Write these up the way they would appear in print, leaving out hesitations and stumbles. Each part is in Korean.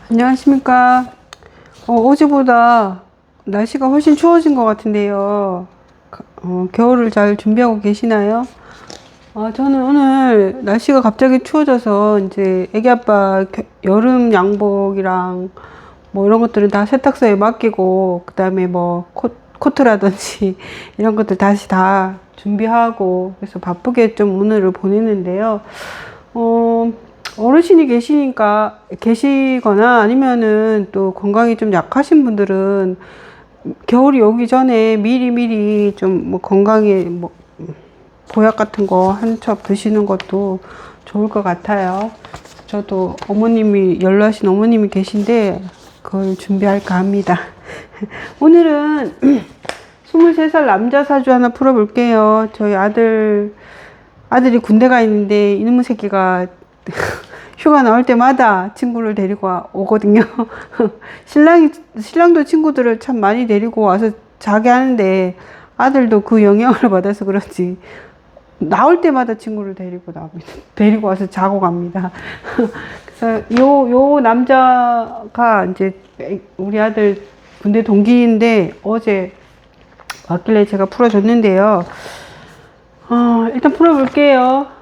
안녕하십니까. 어제보다 날씨가 훨씬 추워진 것 같은데요. 겨울을 잘 준비하고 계시나요? 저는 오늘 날씨가 갑자기 추워져서 이제 애기 아빠 여름 양복이랑 뭐 이런 것들은 다 세탁소에 맡기고, 그 다음에 뭐 코트라든지 이런 것들 다시 다 준비하고, 그래서 바쁘게 좀 오늘을 보냈는데요. 어르신이 계시거나 아니면은 또 건강이 좀 약하신 분들은 겨울이 오기 전에 미리 좀 뭐 건강에 뭐 보약 같은 거 한 첩 드시는 것도 좋을 것 같아요. 저도 연로하신 어머님이 계신데 그걸 준비할까 합니다. 오늘은 23살 남자 사주 하나 풀어볼게요. 저희 아들이 군대 가 있는데 이놈의 새끼가 휴가 나올 때마다 친구를 데리고 오거든요. 신랑도 친구들을 참 많이 데리고 와서 자게 하는데, 아들도 그 영향을 받아서 그런지 나올 때마다 친구를 데리고 와서 자고 갑니다. 그래서 요 남자가 이제 우리 아들 군대 동기인데 어제 왔길래 제가 풀어줬는데요. 일단 풀어볼게요.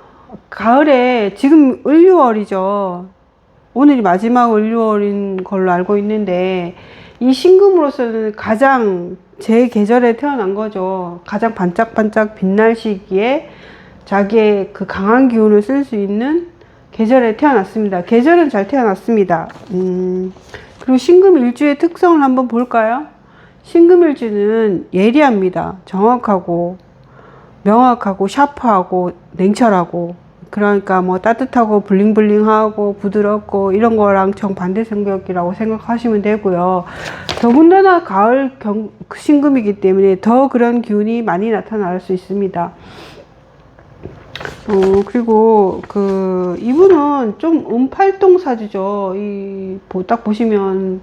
가을에, 지금 을유월이죠. 오늘이 마지막 을유월인 걸로 알고 있는데, 이 신금으로서는 가장 제 계절에 태어난 거죠. 가장 반짝반짝 빛날 시기에 자기의 그 강한 기운을 쓸 수 있는 계절에 태어났습니다. 계절은 잘 태어났습니다. 그리고 신금일주의 특성을 한번 볼까요? 신금일주는 예리합니다. 정확하고 명확하고 샤프하고 냉철하고, 그러니까 뭐 따뜻하고 블링블링하고 부드럽고 이런 거랑 정반대 성격이라고 생각하시면 되고요. 더군다나 가을 신금이기 때문에 더 그런 기운이 많이 나타날 수 있습니다. 그리고 이분은 좀 음팔동 사주죠. 딱 보시면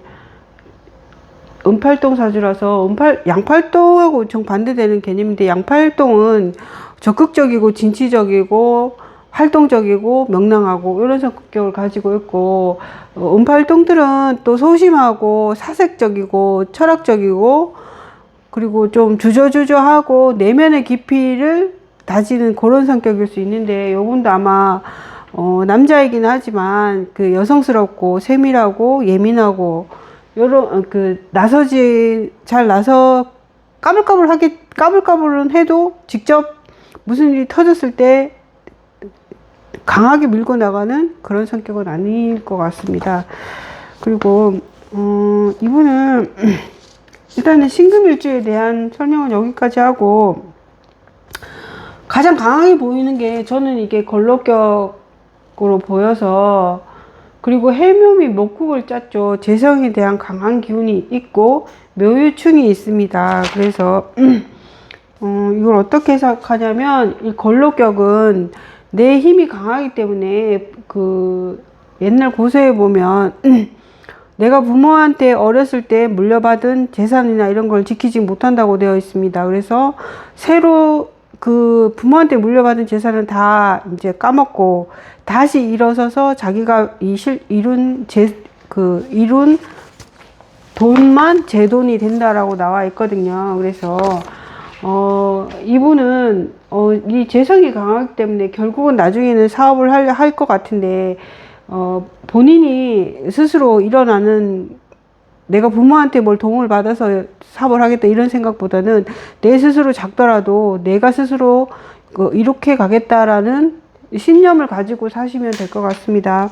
음팔동 사주라서, 양팔동하고 정반대되는 개념인데, 양팔동은 적극적이고 진취적이고 활동적이고 명랑하고 이런 성격을 가지고 있고, 음팔동들은 또 소심하고 사색적이고 철학적이고, 그리고 좀 주저주저하고 내면의 깊이를 다지는 그런 성격일 수 있는데, 요분도 아마 남자이긴 하지만 그 여성스럽고 세밀하고 예민하고, 요런 잘 나서 까불까불은 해도 직접 무슨 일이 터졌을 때 강하게 밀고 나가는 그런 성격은 아닐 것 같습니다. 그리고 이분은 일단은 신금일주에 대한 설명은 여기까지 하고, 가장 강하게 보이는 게 저는 이게 걸록격으로 보여서, 그리고 해묘미 목국을 짰죠. 재성에 대한 강한 기운이 있고 묘유충이 있습니다. 그래서 이걸 어떻게 해석하냐면, 이 걸록격은 내 힘이 강하기 때문에, 옛날 고서에 보면 내가 부모한테 어렸을 때 물려받은 재산이나 이런 걸 지키지 못한다고 되어 있습니다. 그래서 새로 부모한테 물려받은 재산은 다 이제 까먹고 다시 일어서서 자기가 이룬 돈만 제 돈이 된다라고 나와 있거든요. 그래서 이분은 이 재성이 강하기 때문에 결국은 나중에는 사업을 할 것 같은데, 본인이 스스로 일어나는, 내가 부모한테 뭘 도움을 받아서 사업을 하겠다 이런 생각보다는 내 스스로 작더라도 내가 스스로 이렇게 가겠다라는 신념을 가지고 사시면 될 것 같습니다.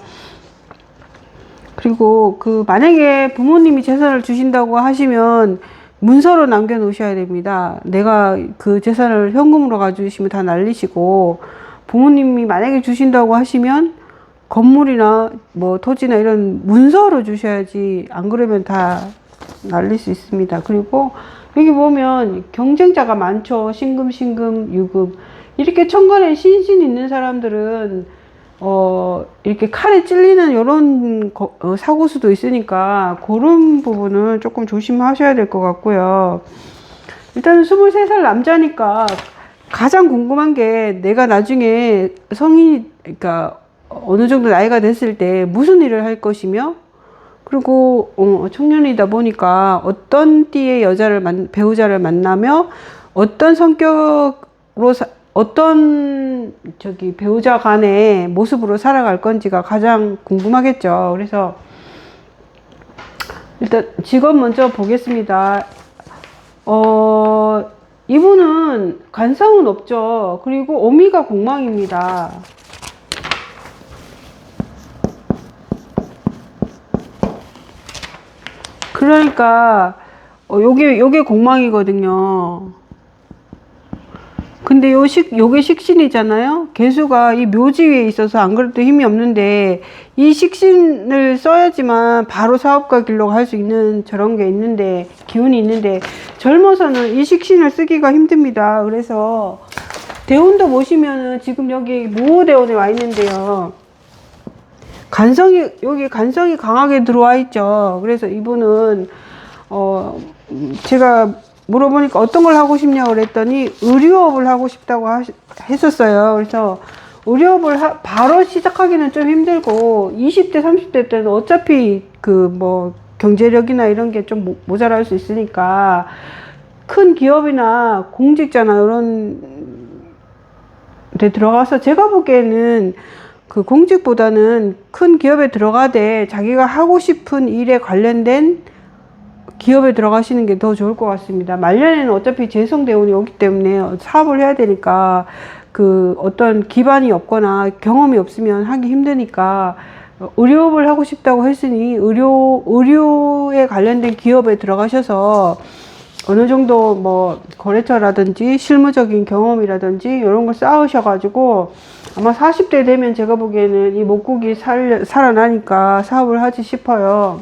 그리고 만약에 부모님이 재산을 주신다고 하시면 문서로 남겨 놓으셔야 됩니다. 내가 그 재산을 현금으로 가져오시면 다 날리시고, 부모님이 만약에 주신다고 하시면 건물이나 뭐 토지나 이런 문서로 주셔야지, 안 그러면 다 날릴 수 있습니다. 그리고 여기 보면 경쟁자가 많죠. 신금, 유금. 이렇게 천간에 신신 있는 사람들은 이렇게 칼에 찔리는 이런 사고수도 있으니까, 그런 부분은 조금 조심하셔야 될 것 같고요. 일단은 23살 남자니까 가장 궁금한 게, 내가 나중에 그러니까 어느 정도 나이가 됐을 때 무슨 일을 할 것이며, 그리고 청년이다 보니까 어떤 띠의 배우자를 만나며 어떤 성격으로 어떤 배우자 간의 모습으로 살아갈 건지가 가장 궁금하겠죠. 그래서 일단 직업 먼저 보겠습니다. 이분은 관성은 없죠. 그리고 오미가 공망입니다. 그러니까 요게 공망이거든요. 근데 요게 식신이잖아요. 개수가 이 묘지 위에 있어서 안 그래도 힘이 없는데 이 식신을 써야지만 바로 사업가 길로 갈 수 있는 저런 게 있는데, 기운이 있는데 젊어서는 이 식신을 쓰기가 힘듭니다. 그래서 대운도 보시면은 지금 여기 무호대운에 와 있는데요. 여기 간성이 강하게 들어와 있죠. 그래서 이분은 제가 물어보니까 어떤 걸 하고 싶냐고 그랬더니 의류업을 하고 싶다고 했었어요. 그래서 의류업을 바로 시작하기는 좀 힘들고 20대 30대 때는 어차피 경제력이나 이런 게 좀 모자랄 수 있으니까 큰 기업이나 공직자나 이런 데 들어가서, 제가 보기에는 그 공직보다는 큰 기업에 들어가되 자기가 하고 싶은 일에 관련된 기업에 들어가시는 게 더 좋을 것 같습니다. 말년에는 어차피 재성대운이 오기 때문에 사업을 해야 되니까 어떤 기반이 없거나 경험이 없으면 하기 힘드니까 의료업을 하고 싶다고 했으니 의료에 관련된 기업에 들어가셔서 어느 정도 거래처라든지 실무적인 경험이라든지 이런 걸 쌓으셔가지고 아마 40대 되면 제가 보기에는 이 목국이 살아나니까 사업을 하지 싶어요.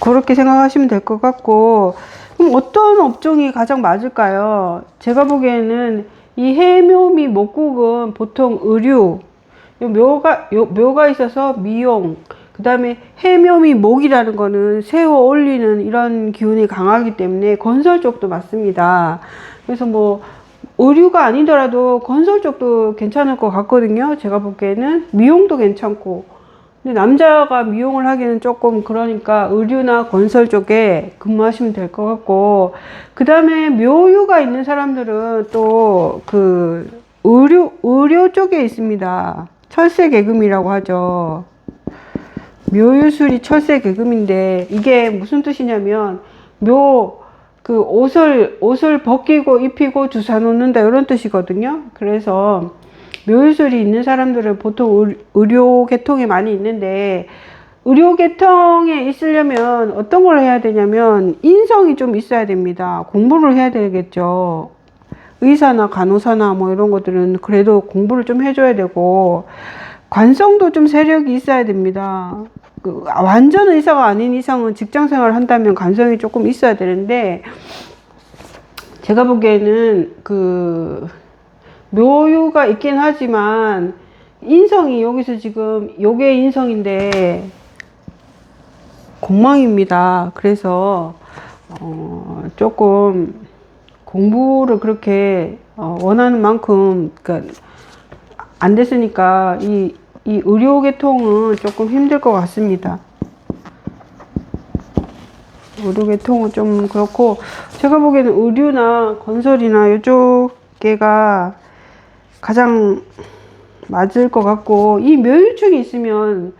그렇게 생각하시면 될 것 같고, 그럼 어떤 업종이 가장 맞을까요? 제가 보기에는 이 해묘미 목국은 보통 의류, 묘가 있어서 미용, 그 다음에 해묘미 목이라는 거는 세워 올리는 이런 기운이 강하기 때문에 건설 쪽도 맞습니다. 그래서 의류가 아니더라도 건설 쪽도 괜찮을 것 같거든요. 제가 보기에는 미용도 괜찮고. 근데 남자가 미용을 하기는 조금 그러니까 의류나 건설 쪽에 근무하시면 될 것 같고, 그 다음에 묘유가 있는 사람들은 또 의료 쪽에 있습니다. 철새개금이라고 하죠. 묘유술이 철새개금인데 이게 무슨 뜻이냐면 옷을 벗기고 입히고 주사 놓는다 이런 뜻이거든요. 그래서 묘유술이 있는 사람들은 보통 의료 계통에 많이 있는데, 의료 계통에 있으려면 어떤 걸 해야 되냐면 인성이 좀 있어야 됩니다. 공부를 해야 되겠죠. 의사나 간호사나 이런 것들은 그래도 공부를 좀 해줘야 되고, 관성도 좀 세력이 있어야 됩니다. 완전 의사가 아닌 이상은 직장 생활을 한다면 관성이 조금 있어야 되는데, 제가 보기에는 묘유가 있긴 하지만 인성이 여기서 지금 요게 인성인데 공망입니다. 그래서 조금 공부를 그렇게 원하는 만큼 안 됐으니까 이 의료 계통은 조금 힘들 것 같습니다. 의료 계통은 좀 그렇고, 제가 보기에는 의류나 건설이나 이쪽계가 가장 맞을 것 같고, 이 묘유축이 있으면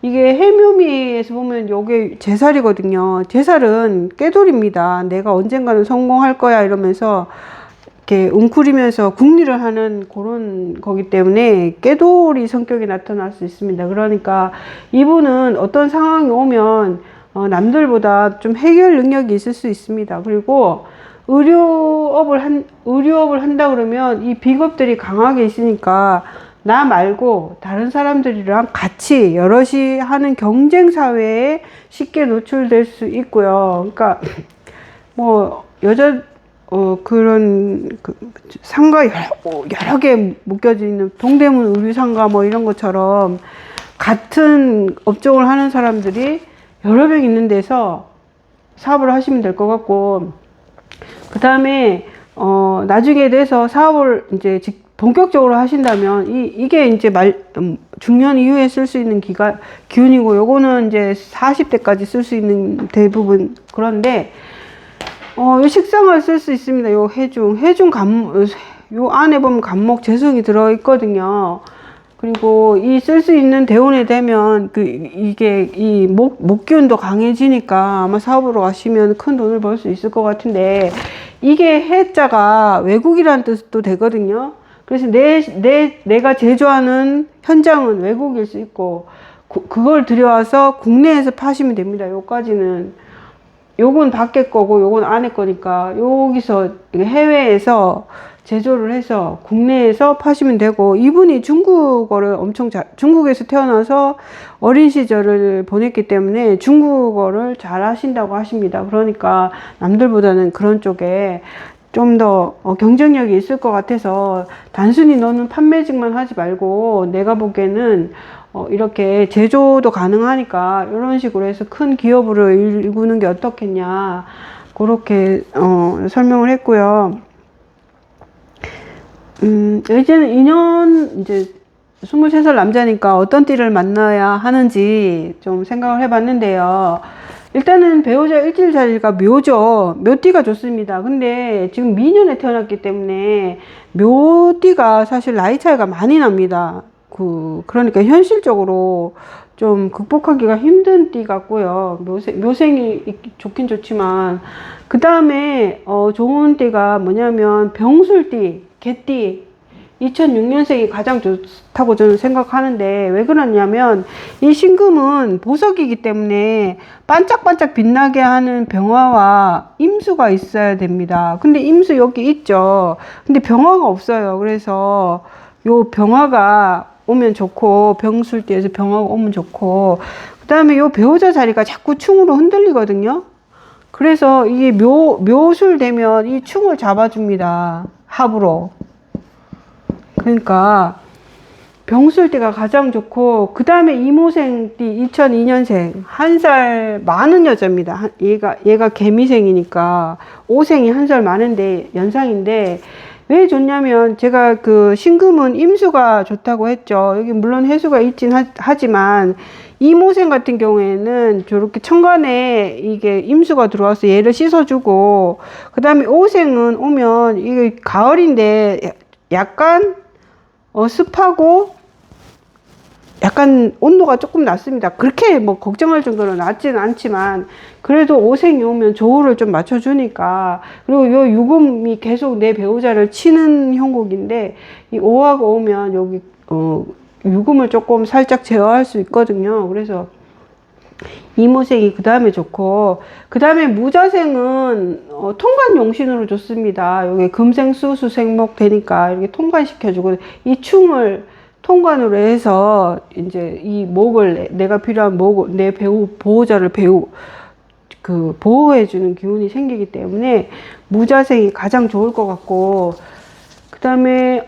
이게 해묘미에서 보면 요게 제살이거든요. 제살은 깨돌입니다. 내가 언젠가는 성공할 거야 이러면서 이렇게 웅크리면서 궁리를 하는 그런 거기 때문에 깨돌이 성격이 나타날 수 있습니다. 그러니까 이분은 어떤 상황이 오면 남들보다 좀 해결 능력이 있을 수 있습니다. 그리고 의료업을 한다 그러면 이 비겁들이 강하게 있으니까 나 말고 다른 사람들이랑 같이 여럿이 하는 경쟁 사회에 쉽게 노출될 수 있고요. 그러니까 그런 상가 여러 개 묶여져 있는 동대문 의류상가 이런 것처럼 같은 업종을 하는 사람들이 여러 명 있는 데서 사업을 하시면 될 것 같고, 그 다음에 나중에 돼서 사업을 이제 본격적으로 하신다면 이게 이제 중년 이후에 쓸 수 있는 기운이고, 요거는 이제 40대까지 쓸 수 있는 대부분. 그런데 요 식상을 쓸 수 있습니다. 요 해중 요 안에 보면 간목 재성이 들어 있거든요. 그리고 이 쓸 수 있는 대운에 되면 이게 이 목기운도 강해지니까 아마 사업으로 가시면 큰 돈을 벌 수 있을 것 같은데, 이게 해자가 외국이라는 뜻도 되거든요. 그래서 내가 제조하는 현장은 외국일 수 있고, 그걸 들여와서 국내에서 파시면 됩니다. 요까지는. 요건 밖에 거고 요건 안에 거니까 여기서 해외에서 제조를 해서 국내에서 파시면 되고, 이분이 중국어를 중국에서 태어나서 어린 시절을 보냈기 때문에 중국어를 잘 하신다고 하십니다. 그러니까 남들보다는 그런 쪽에 좀 더 경쟁력이 있을 것 같아서, 단순히 너는 판매직만 하지 말고 내가 보기에는 이렇게 제조도 가능하니까 이런 식으로 해서 큰 기업으로 일구는 게 어떻겠냐, 그렇게 설명을 했고요. 이제는 인연, 이제 23살 남자니까 어떤 띠를 만나야 하는지 좀 생각을 해봤는데요. 일단은 배우자 일질 자리가 묘죠. 묘띠가 좋습니다. 근데 지금 미년에 태어났기 때문에 묘띠가 사실 나이 차이가 많이 납니다. 그러니까 현실적으로 좀 극복하기가 힘든 띠 같고요. 묘생이 좋긴 좋지만, 그 다음에 좋은 띠가 뭐냐면 병술띠, 개띠, 2006년생이 가장 좋다고 저는 생각하는데, 왜 그러냐면 이 신금은 보석이기 때문에 반짝반짝 빛나게 하는 병화와 임수가 있어야 됩니다. 근데 임수 여기 있죠. 근데 병화가 없어요. 그래서 요 병화가 오면 좋고, 병술띠에서 병화가 오면 좋고, 그 다음에 요 배우자 자리가 자꾸 충으로 흔들리거든요. 그래서 이게 묘술 되면 이 충을 잡아줍니다. 합으로. 그러니까 병술띠가 가장 좋고, 그 다음에 이모생띠 2002년생 1살 많은 여자입니다. 얘가 개미생이니까 오생이 1살 많은데 연상인데, 왜 좋냐면 제가 신금은 임수가 좋다고 했죠. 여기 물론 해수가 있긴 하지만 이모생 같은 경우에는 저렇게 천간에 이게 임수가 들어와서 얘를 씻어주고, 그 다음에 오생은 오면 이게 가을인데 약간 습하고 약간 온도가 조금 낮습니다. 그렇게 뭐 걱정할 정도로 낮지는 않지만, 그래도 오생이 오면 조우를 좀 맞춰주니까. 그리고 요 유금이 계속 내 배우자를 치는 형국인데, 이 오화가 오면 여기 유금을 조금 살짝 제어할 수 있거든요. 그래서 이모생이 그 다음에 좋고, 그 다음에 무자생은 통관 용신으로 좋습니다. 여기 금생수 수생목 되니까 이렇게 통관시켜주고, 이 충을 통관으로 해서 이제 이 목을, 내가 필요한 목을, 내 보호자를 보호해주는 기운이 생기기 때문에 무자생이 가장 좋을 것 같고, 그 다음에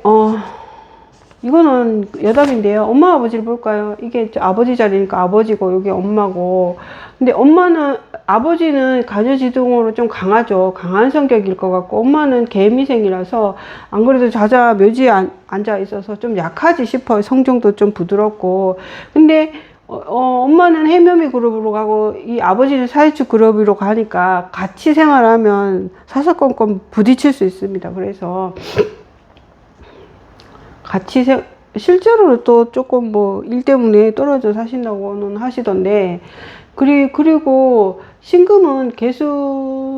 이거는 여담인데요. 엄마 아버지를 볼까요? 이게 아버지 자리니까 아버지고 여기 엄마고, 근데 아버지는 가녀지둥으로 좀 강하죠. 강한 성격일 것 같고, 엄마는 개미생이라서 안 그래도 자자 묘지에 앉아 있어서 좀 약하지 싶어요. 성정도 좀 부드럽고. 근데 엄마는 해묘미 그룹으로 가고 이 아버지는 사회축 그룹으로 가니까 같이 생활하면 사사건건 부딪힐 수 있습니다. 그래서 실제로는 또 조금 일 때문에 떨어져 사신다고는 하시던데, 그리고 신금은 개수를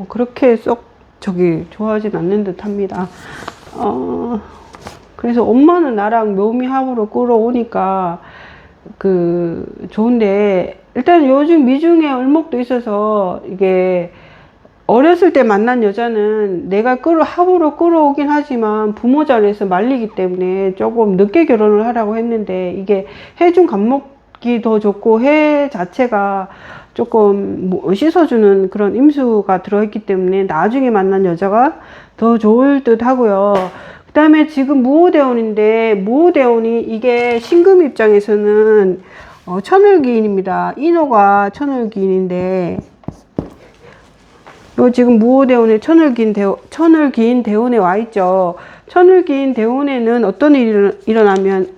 그렇게 썩 좋아하진 않는 듯 합니다. 그래서 엄마는 나랑 묘미합으로 끌어오니까 좋은데, 일단 요즘 미중에 을목도 있어서 이게 어렸을 때 만난 여자는 내가 합으로 끌어오긴 하지만 부모 자리에서 말리기 때문에 조금 늦게 결혼을 하라고 했는데, 이게 해중 간목이 더 좋고 해 자체가 조금 씻어주는 그런 임수가 들어있기 때문에 나중에 만난 여자가 더 좋을 듯 하고요. 그 다음에 지금 무오대운인데, 무오대운이 이게 신금 입장에서는 천을기인입니다. 인호가 천을기인인데, 요 지금 무오대운에 천을기인 대운에 와 있죠. 천을기인 대운에는 어떤 일이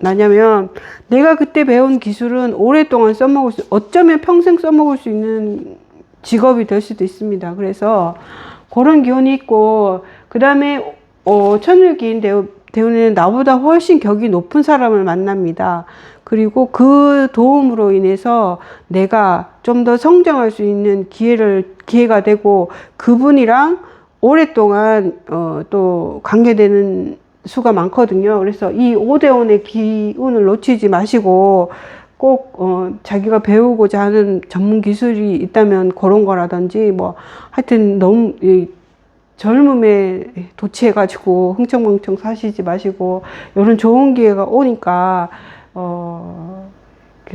나냐면 내가 그때 배운 기술은 오랫동안 어쩌면 평생 써먹을 수 있는 직업이 될 수도 있습니다. 그래서 그런 기운이 있고, 그 다음에 천을기인 대운에는 나보다 훨씬 격이 높은 사람을 만납니다. 그리고 그 도움으로 인해서 내가 좀 더 성장할 수 있는 기회가 되고, 그분이랑 오랫동안 또 관계되는 수가 많거든요. 그래서 이 오대원의 기운을 놓치지 마시고 꼭 자기가 배우고자 하는 전문 기술이 있다면 그런 거라든지 뭐 하여튼 너무 젊음에 도취해가지고 흥청망청 사시지 마시고 이런 좋은 기회가 오니까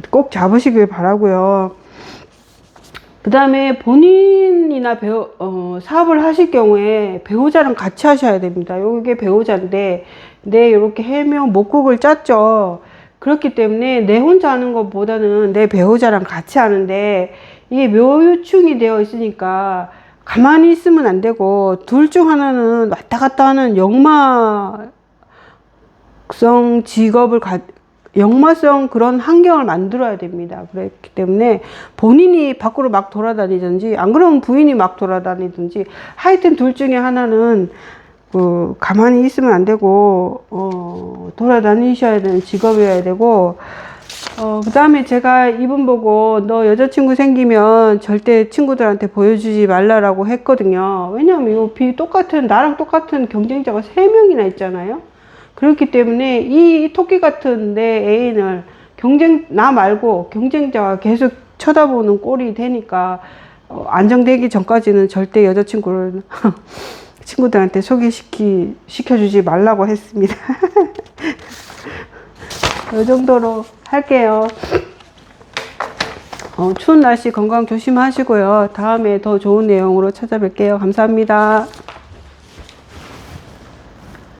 꼭 잡으시길 바라고요. 그 다음에 본인이나 사업을 하실 경우에 배우자랑 같이 하셔야 됩니다. 이게 배우자인데, 이렇게 해명 목국을 짰죠. 그렇기 때문에 내 혼자 하는 것보다는 내 배우자랑 같이 하는데, 이게 묘유충이 되어 있으니까 가만히 있으면 안 되고, 둘 중 하나는 왔다 갔다 하는 역마성 그런 환경을 만들어야 됩니다. 그렇기 때문에 본인이 밖으로 막 돌아다니든지, 안 그러면 부인이 막 돌아다니든지, 하여튼 둘 중에 하나는 가만히 있으면 안 되고 돌아다니셔야 되는 직업이어야 되고, 그 다음에 제가 이분 보고 너 여자친구 생기면 절대 친구들한테 보여주지 말라라고 했거든요. 왜냐하면 나랑 똑같은 경쟁자가 3명이나 있잖아요. 그렇기 때문에 이 토끼 같은 내 애인을 나 말고 경쟁자가 계속 쳐다보는 꼴이 되니까 안정되기 전까지는 절대 여자친구를 친구들한테 시켜주지 말라고 했습니다. 이 정도로 할게요. 추운 날씨 건강 조심하시고요. 다음에 더 좋은 내용으로 찾아뵐게요. 감사합니다.